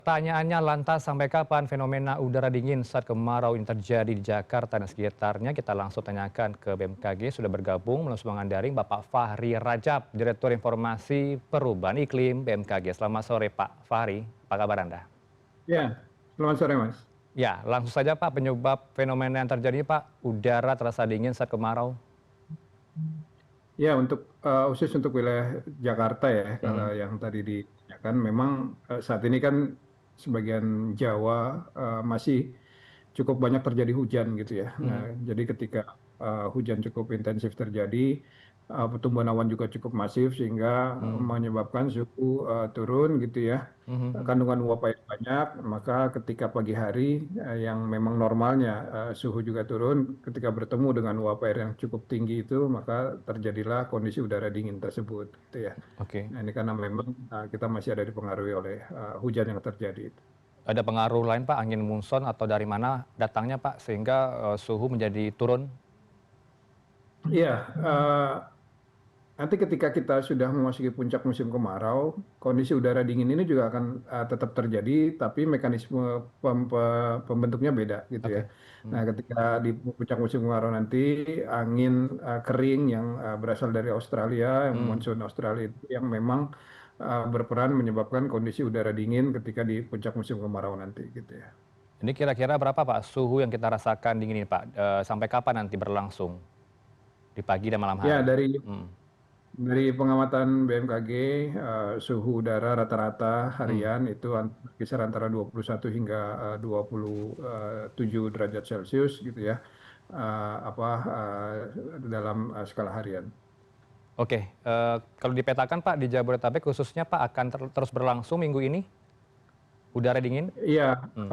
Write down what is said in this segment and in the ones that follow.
Pertanyaannya lantas sampai kapan fenomena udara dingin saat kemarau ini terjadi di Jakarta dan sekitarnya? Kita langsung tanyakan ke BMKG. Sudah bergabung melalui sambungan daring Bapak Fahri Rajab, Direktur Informasi Perubahan Iklim BMKG. Selamat sore Pak Fahri, apa kabar Anda? Ya, selamat sore Mas. Ya, langsung saja Pak, penyebab fenomena yang terjadi Pak, udara terasa dingin saat kemarau. Ya, khusus untuk wilayah Jakarta ya, kalau Hmm. yang tadi ditanyakan, memang saat ini kan sebagian Jawa masih cukup banyak terjadi hujan gitu ya. Mhm. Nah, jadi ketika hujan cukup intensif terjadi, pertumbuhan awan juga cukup masif sehingga Hmm. menyebabkan suhu turun gitu ya. Mhm. Kandungan uap air banyak, maka ketika pagi hari yang memang normalnya suhu juga turun, ketika bertemu dengan uap air yang cukup tinggi itu, maka terjadilah kondisi udara dingin tersebut, gitu ya. Oke. Nah, ini karena memang kita masih ada dipengaruhi oleh hujan yang terjadi. Ada pengaruh lain Pak, angin monsun atau dari mana datangnya Pak, sehingga suhu menjadi turun? Iya, nanti ketika kita sudah memasuki puncak musim kemarau, kondisi udara dingin ini juga akan tetap terjadi, tapi mekanisme pembentuknya beda gitu ya. Oke. Nah, Hmm. ketika di puncak musim kemarau nanti, angin kering yang berasal dari Australia, yang Hmm. monsoon Australia itu yang memang berperan menyebabkan kondisi udara dingin ketika di puncak musim kemarau nanti gitu ya. Ini kira-kira berapa Pak suhu yang kita rasakan dingin ini Pak? Sampai kapan nanti berlangsung? Di pagi dan malam Ya, hari? dari Hmm. pengamatan BMKG, suhu udara rata-rata Hmm. harian itu berkisar antara 21 hingga 27 derajat Celcius gitu ya, dalam skala harian. Oke, kalau dipetakan Pak di Jabodetabek khususnya Pak akan terus berlangsung minggu ini, udara dingin? Iya, Hmm.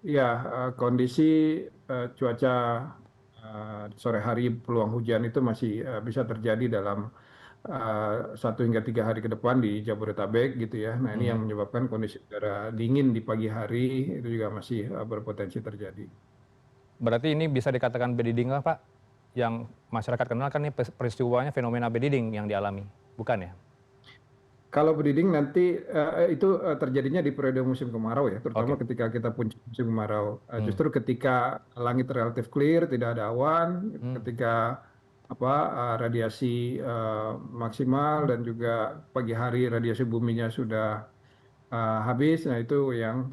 iya, kondisi cuaca sore hari peluang hujan itu masih bisa terjadi dalam 1 hingga 3 hari ke depan di Jabodetabek gitu ya. Nah, ini yang Mhm. menyebabkan kondisi udara dingin di pagi hari itu juga masih berpotensi terjadi. Berarti ini bisa dikatakan bediding lah Pak, yang masyarakat kenal kan ini peristiwanya fenomena bediding yang dialami, bukan ya? Kalau berdiding nanti itu terjadinya di periode musim kemarau ya, terutama Oke. ketika kita puncak musim kemarau. Hmm. Justru ketika langit relatif clear, tidak ada awan, Hmm. ketika radiasi maksimal dan juga pagi hari radiasi buminya sudah habis, nah itu yang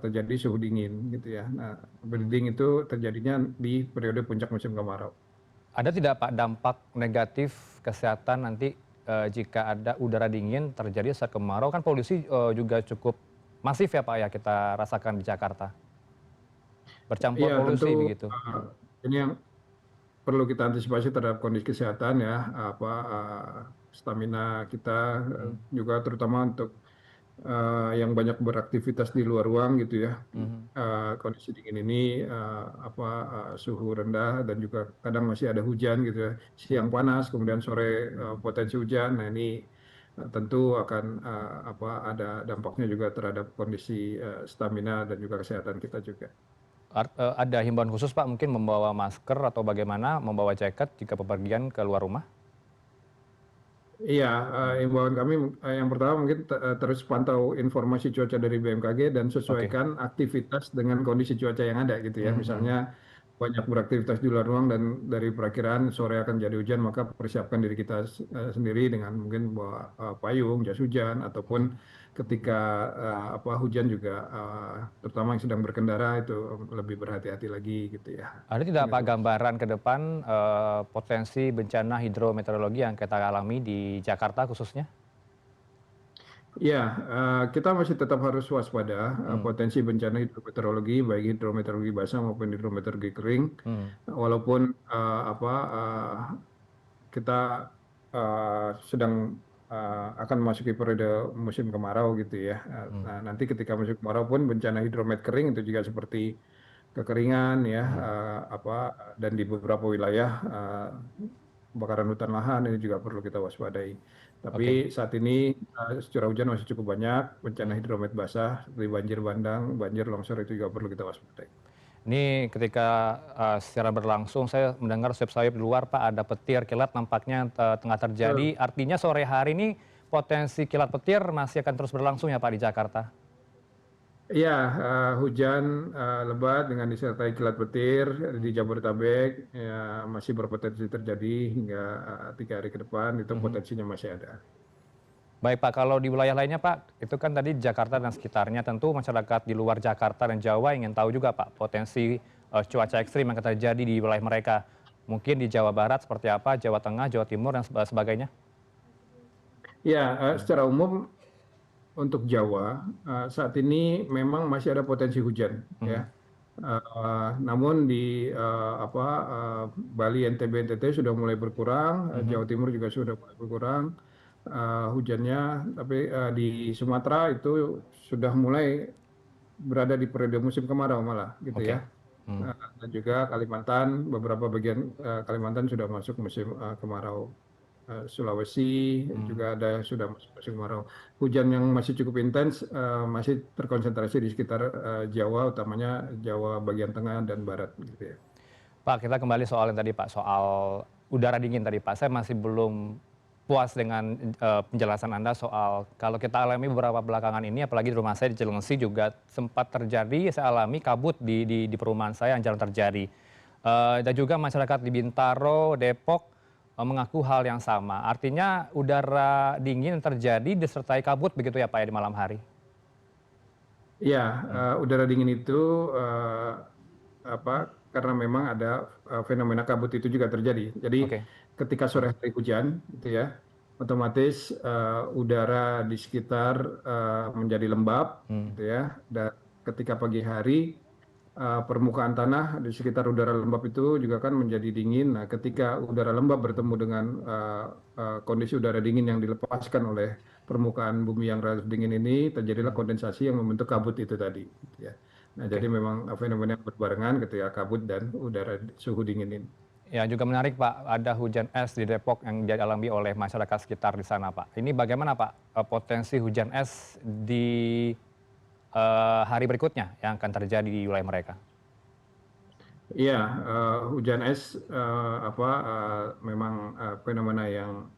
terjadi suhu dingin gitu ya. Nah, Hmm. berding itu terjadinya di periode puncak musim kemarau. Ada tidak Pak dampak negatif kesehatan nanti jika ada udara dingin terjadi saat kemarau? Kan polusi juga cukup masif ya Pak ya kita rasakan di Jakarta. Bercampur Iya, tentu polusi begitu. ini yang perlu kita antisipasi terhadap kondisi kesehatan ya, stamina kita Hmm. juga terutama untuk yang banyak beraktivitas di luar ruang gitu ya. Mhm. Kondisi dingin ini suhu rendah dan juga kadang masih ada hujan gitu ya. Siang panas, kemudian sore potensi hujan. Nah, ini tentu akan ada dampaknya juga terhadap kondisi stamina dan juga kesehatan kita juga. Ada himbauan khusus Pak mungkin membawa masker atau bagaimana, membawa jaket jika bepergian ke luar rumah? Iya, imbauan kami yang pertama mungkin terus pantau informasi cuaca dari BMKG dan Oke. sesuaikan aktivitas dengan kondisi cuaca yang ada gitu ya. Misalnya Mhm. banyak beraktivitas di luar ruang dan dari perakiraan sore akan jadi hujan, maka persiapkan diri kita sendiri dengan mungkin bawa payung, jas hujan, ataupun Mhm. ketika hujan juga, terutama yang sedang berkendara itu lebih berhati-hati lagi gitu ya. Ada tidak Mungkin Pak itu, Mas. gambaran ke depan potensi bencana hidrometeorologi yang kita alami di Jakarta khususnya? Ya, kita masih tetap harus waspada Hmm. potensi bencana hidrometeorologi, baik hidrometeorologi basah maupun hidrometeorologi kering. Hmm. Walaupun kita sedang akan memasuki periode musim kemarau gitu ya. Hmm. Nah, nanti ketika musim kemarau pun bencana hidromet kering itu juga seperti kekeringan ya, Hmm. dan di beberapa wilayah kebakaran hutan lahan ini juga perlu kita waspadai. Tapi Oke. saat ini curah hujan masih cukup banyak, bencana Hmm. hidromet basah seperti banjir bandang, banjir longsor itu juga perlu kita waspadai. Ini ketika secara berlangsung saya mendengar sayup-sayup di luar Pak ada petir kilat nampaknya tengah terjadi. Betul. Artinya sore hari ini potensi kilat petir masih akan terus berlangsung ya Pak di Jakarta? Iya, hujan lebat dengan disertai kilat petir di Jabodetabek ya, masih berpotensi terjadi hingga 3 hari ke depan, itu Mhm. potensinya masih ada. Baik Pak, kalau di wilayah lainnya Pak, itu kan tadi Jakarta dan sekitarnya, tentu masyarakat di luar Jakarta dan Jawa ingin tahu juga Pak, potensi cuaca ekstrim yang akan terjadi di wilayah mereka. Mungkin di Jawa Barat seperti apa, Jawa Tengah, Jawa Timur, dan sebagainya? Ya, secara umum untuk Jawa saat ini memang masih ada potensi hujan Mhm. ya. Namun di Bali, NTB, NTT sudah mulai berkurang, Mhm. Jawa Timur juga sudah mulai berkurang hujannya, tapi di Sumatera itu sudah mulai berada di periode musim kemarau malah gitu ya. Oke. Hmm. Dan juga Kalimantan, beberapa bagian Kalimantan sudah masuk musim kemarau. Sulawesi Hmm. juga ada sudah masuk musim kemarau. Hujan yang masih cukup intens masih terkonsentrasi di sekitar Jawa, utamanya Jawa bagian tengah dan barat gitu ya. Pak, kita kembali soal yang tadi Pak, soal udara dingin tadi Pak. Saya masih belum puas dengan penjelasan Anda soal kalau kita alami beberapa belakangan ini, apalagi di rumah saya di Cilengsi juga sempat terjadi, saya alami kabut di perumahan saya yang jarang terjadi. Dan juga masyarakat di Bintaro, Depok mengaku hal yang sama. Artinya udara dingin yang terjadi disertai kabut begitu ya Pak ya di malam hari? Ya, Hmm. udara dingin itu eh, apa karena memang ada fenomena kabut itu juga terjadi. Jadi Oke. ketika sore hari hujan gitu ya, otomatis udara di sekitar menjadi lembab Hmm. gitu ya. Dan ketika pagi hari permukaan tanah di sekitar udara lembab itu juga kan menjadi dingin. Nah, ketika udara lembab bertemu dengan kondisi udara dingin yang dilepaskan oleh permukaan bumi yang relatif dingin ini, terjadilah Hmm. kondensasi yang membentuk kabut itu tadi, gitu ya. Nah, jadi Oke. memang fenomena yang berbarengan ketika kabut dan udara suhu dingin ini. Ya, juga menarik Pak, ada hujan es di Depok yang dialami oleh masyarakat sekitar di sana Pak. Ini bagaimana Pak potensi hujan es di hari berikutnya yang akan terjadi di wilayah mereka? Iya, hujan es memang fenomena yang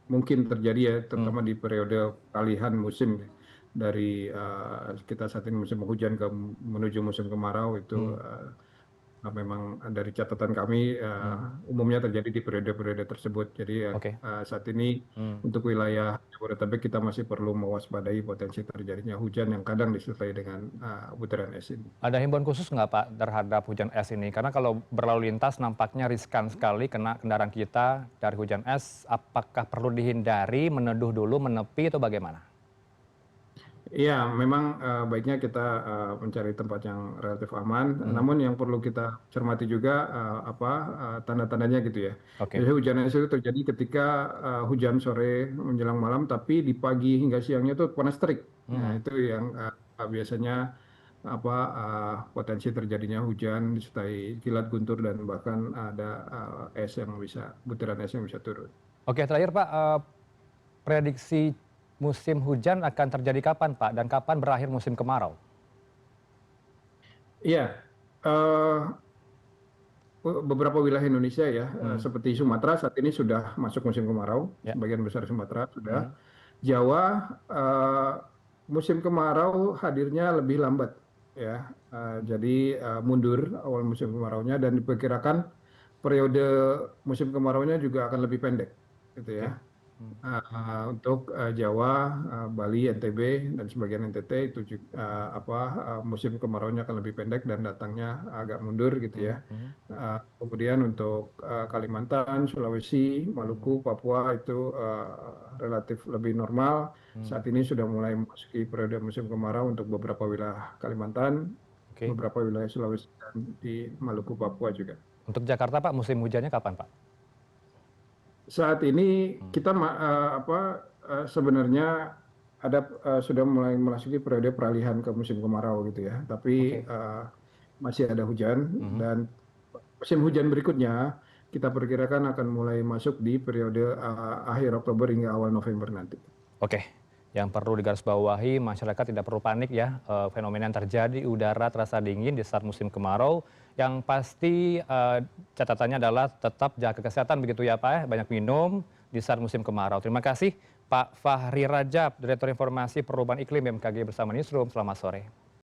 mungkin terjadi ya, Hmm. terutama di periode peralihan musim dari kita saat ini musim hujan menuju musim kemarau itu Hmm. memang dari catatan kami Hmm. umumnya terjadi di periode-periode tersebut. Jadi ya, Oke. saat ini Hmm. untuk wilayah Jabodetabek kita masih perlu mewaspadai potensi terjadinya hujan yang kadang disertai dengan butiran es ini. Ada himbauan khusus nggak Pak terhadap hujan es ini? Karena kalau berlalu lintas nampaknya riskan sekali kena kendaraan kita dari hujan es. Apakah perlu dihindari, meneduh dulu, menepi, atau bagaimana? Iya, memang baiknya kita mencari tempat yang relatif aman. Hmm. Namun yang perlu kita cermati juga tanda-tandanya gitu ya. Oke. Jadi hujan es itu terjadi ketika hujan sore menjelang malam, tapi di pagi hingga siangnya itu panas terik. Nah, Hmm. itu yang biasanya potensi terjadinya hujan disertai kilat guntur dan bahkan ada butiran es yang bisa turun. Oke, terakhir Pak, prediksi musim hujan akan terjadi kapan Pak? Dan kapan berakhir musim kemarau? Iya, eh, beberapa wilayah Indonesia ya, Hmm. seperti Sumatera saat ini sudah masuk musim kemarau, Ya. sebagian besar Sumatera sudah. Hmm. Jawa eh, musim kemarau hadirnya lebih lambat ya. Jadi mundur awal musim kemaraunya dan diperkirakan periode musim kemaraunya juga akan lebih pendek gitu ya. Oke. Hmm. Untuk Jawa, Bali, NTB dan sebagian NTT itu juga, musim kemaraunya akan lebih pendek dan datangnya agak mundur gitu ya. Hmm. Hmm. Kemudian untuk Kalimantan, Sulawesi, Hmm. Maluku, Papua itu relatif lebih normal. Hmm. Saat ini sudah mulai memasuki periode musim kemarau untuk beberapa wilayah Kalimantan, Oke. beberapa wilayah Sulawesi dan di Maluku, Papua juga. Untuk Jakarta Pak, musim hujannya kapan Pak? Saat ini Hmm. kita sebenarnya sudah mulai memasuki periode peralihan ke musim kemarau gitu ya. Tapi Oke. masih ada hujan Mhm. dan musim hujan berikutnya kita perkirakan akan mulai masuk di periode akhir Oktober hingga awal November nanti. Oke, yang perlu digarisbawahi masyarakat tidak perlu panik ya, fenomena yang terjadi udara terasa dingin di saat musim kemarau, yang pasti catatannya adalah tetap jaga kesehatan begitu ya Pak ya, banyak minum di saat musim kemarau. Terima kasih Pak Fahri Rajab, Direktur Informasi Perubahan Iklim BMKG bersama Newsroom. Selamat sore.